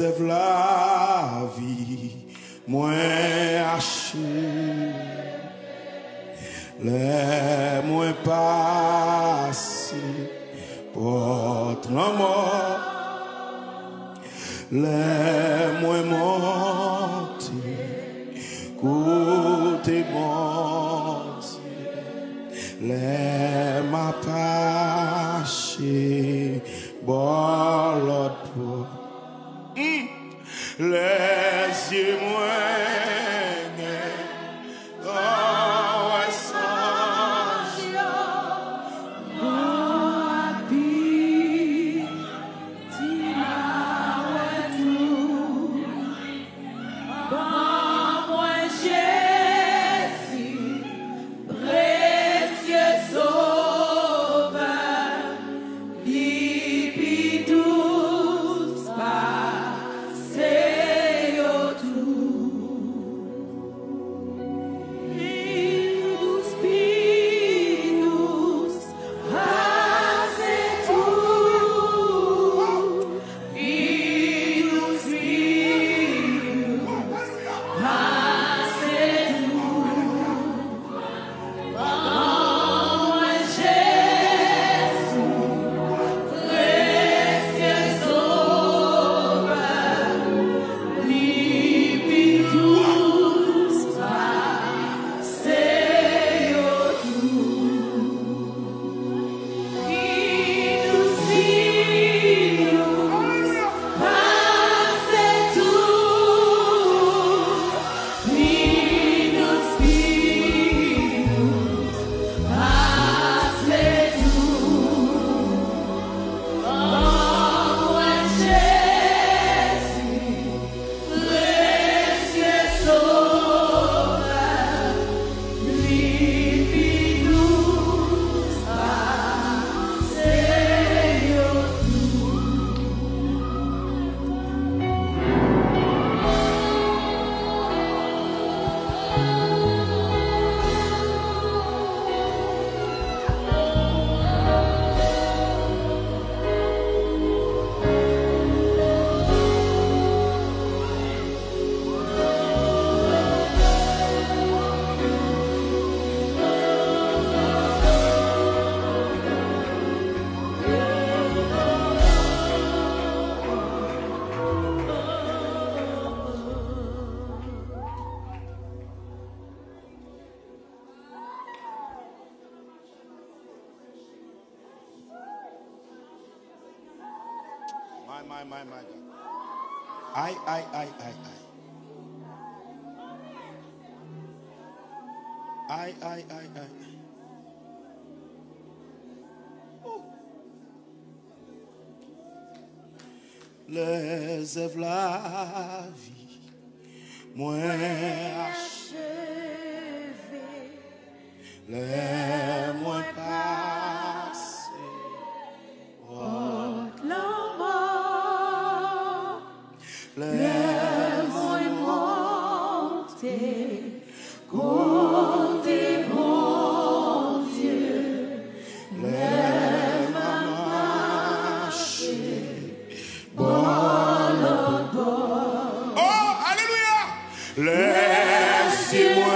œuvres la vie, moins haché, les moins passé, porte la mort, les moins monté, côté monté, les m'a paché, bon l'autre pour. Les yeux moignés, oh, sans my God. I. Les œuvres la vie, moins achevé, les moins passé, porte la mort, les moins monté, côté mon Dieu, les marché. Laissez-moi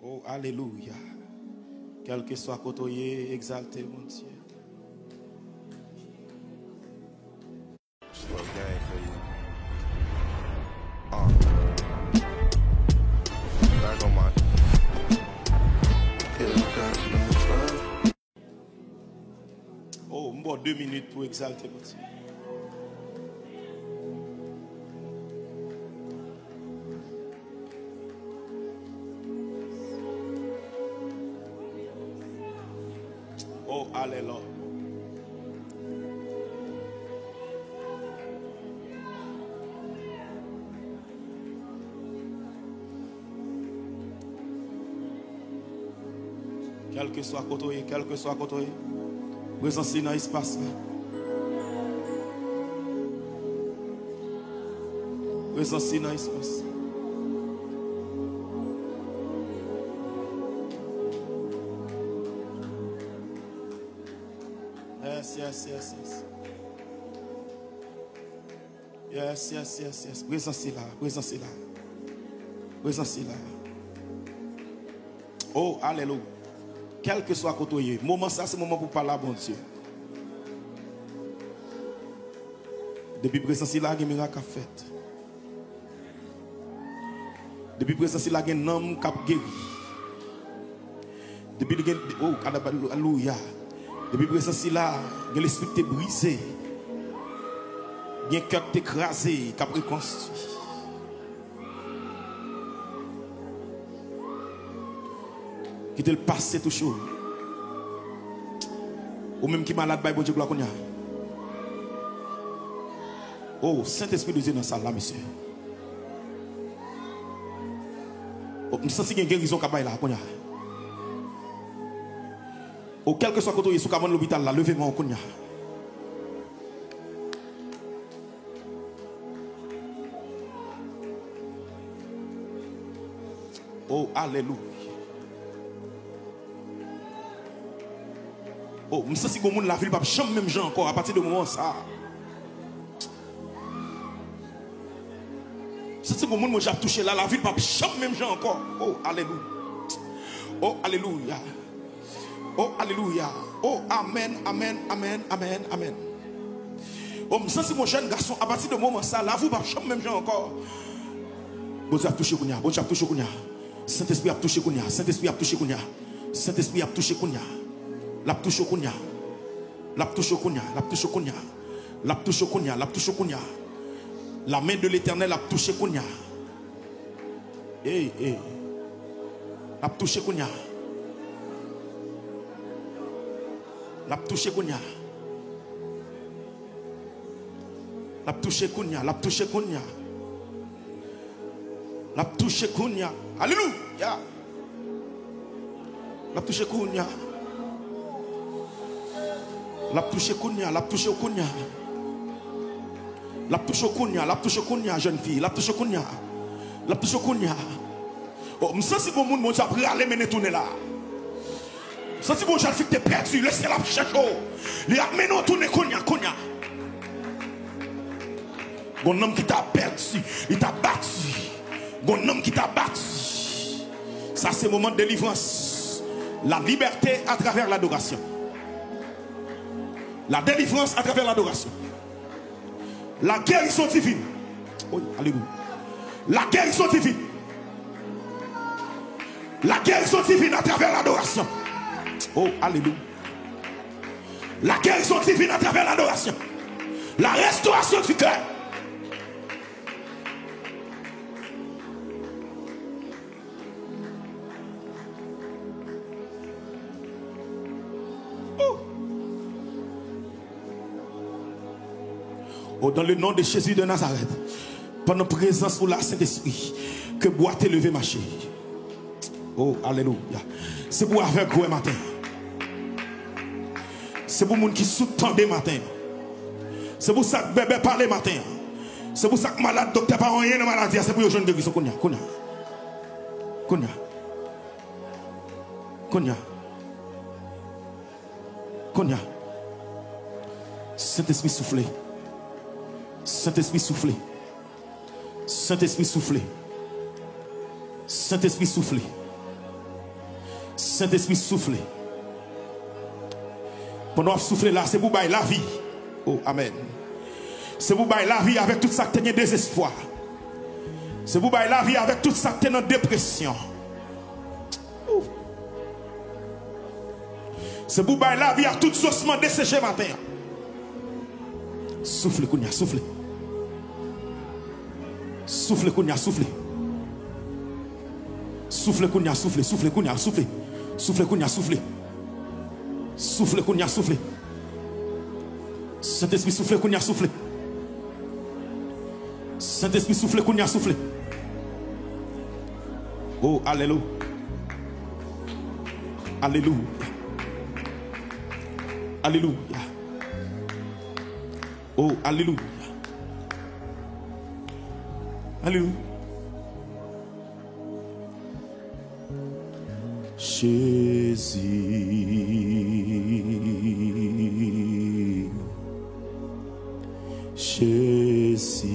Oh, alléluia. Quel que soit côté, exalté, mon Dieu. Slow game for you. Back on my. Oh, on va 2 minutes pour exalter, mon Dieu. Oh, alléluia. Quel que soit côté, quel que soit côté, présence dans l'espace. Présence dans l'espace. Yes, yes, yes, yes. Yes, yes, yes, yes. Présence là, présence là. Présence là. Oh, alléluia. Quel que soit côté, moment ça, c'est le moment pour parler à bon Dieu. Depuis présence là, il y a un miracle fait. Depuis présence là, il y a un homme qui a guéri. Depuis le oh, alléluia. Depuis présence là, il y a l'esprit qui est brisé. Il y a un cœur qui est écrasé, qui a reconstruit. Qui te le passé toujours. Ou même qui est malade, bon Dieu, gloire. Oh, Saint-Esprit de Dieu dans la salle là, monsieur. Oh, je sens qu'il y a une guérison qui est là. Oh, quel que soit côté, sous l'hôpital là, levez-moi au Konya. Oh, alléluia. Oh, je sens que le monde la ville pas jamais même gens encore à partir de moment ça. Je sens que le monde j'ai touché là la ville pas jamais même gens encore. Oh, alléluia. Oh, alléluia. Oh, alléluia. Oh, amen, amen, amen, amen, amen. Oh, je sens que mon jeune garçon à partir de moment ça la ville pas jamais même gens encore. Bon Dieu a touché Kounia, bon Dieu a touché Kounia. Saint-Esprit a touché Kounia, Saint-Esprit a touché Kounia. Saint-Esprit a touché Kounia. La touche Kounia. La touche Kounia. La touche Kounia. La touche Kounia. La touche Kounia. La main de l'Éternel a touché Kounia. Eh, eh. La touche Kounia. La touche Kounia. La touche Kounia. La touche Kounia. La touche Kounia. Alléluia. La touche Kounia. La touche Kounia, la touche Kounia. La touche Kounia, la touche Kounia, jeune fille. La touche Kounia. La touche Kounia. Oh, je sens si bon monde, mon Dieu, après aller mener tourner là. Je sens si bon jeune fille t'es perdu, laissez-la chercher. Il a mené tourner Kounia, Kounia. Bon homme qui t'a perdu, il t'a battu. Bon homme qui t'a battu. Ça, c'est le moment de délivrance. La liberté à travers l'adoration. La délivrance à travers l'adoration. La guérison divine. Oh, alléluia. La guérison divine. La guérison divine à travers l'adoration. Oh, alléluia. La guérison divine à travers l'adoration. La restauration du cœur. Oh, dans le nom de Jésus de Nazareth, pendant présence ou la Saint-Esprit, que bois t'es levé marcher. Oh, alléluia. C'est pour avec gros matin. C'est pour les gens qui sous-tendent matin. C'est pour ça que bébé parle matin. C'est pour ça que malade, docteur, pas rien de maladie. C'est pour les jeunes de guérison. Konya, Konya. Konya. Konya. Konya. Saint-Esprit soufflé. Saint-Esprit soufflé. Saint-Esprit soufflé. Saint-Esprit soufflé. Saint-Esprit souffle. Pendant que souffle là, c'est pour bailler la vie. Oh, amen. C'est pour bailler la vie avec tout ça qui est désespoir. C'est pour bailler la vie avec tout ça qui est en dépression. C'est pour bailler la vie à tout saucement desséché matin. Souffle, Kounia, souffle. Souffle, Kounia, souffle. Souffle, Kounia, souffle. Souffle, Kounia, souffle. Souffle, Kounia, souffle. Souffle, Kounia, souffle. Saint-Esprit, souffle, Kounia, souffle. Saint-Esprit, souffle, Kounia, souffle. Oh, alléluia. Alléluia. Alléluia. Oh, alléluia. Alléluia. Jésus. Jésus.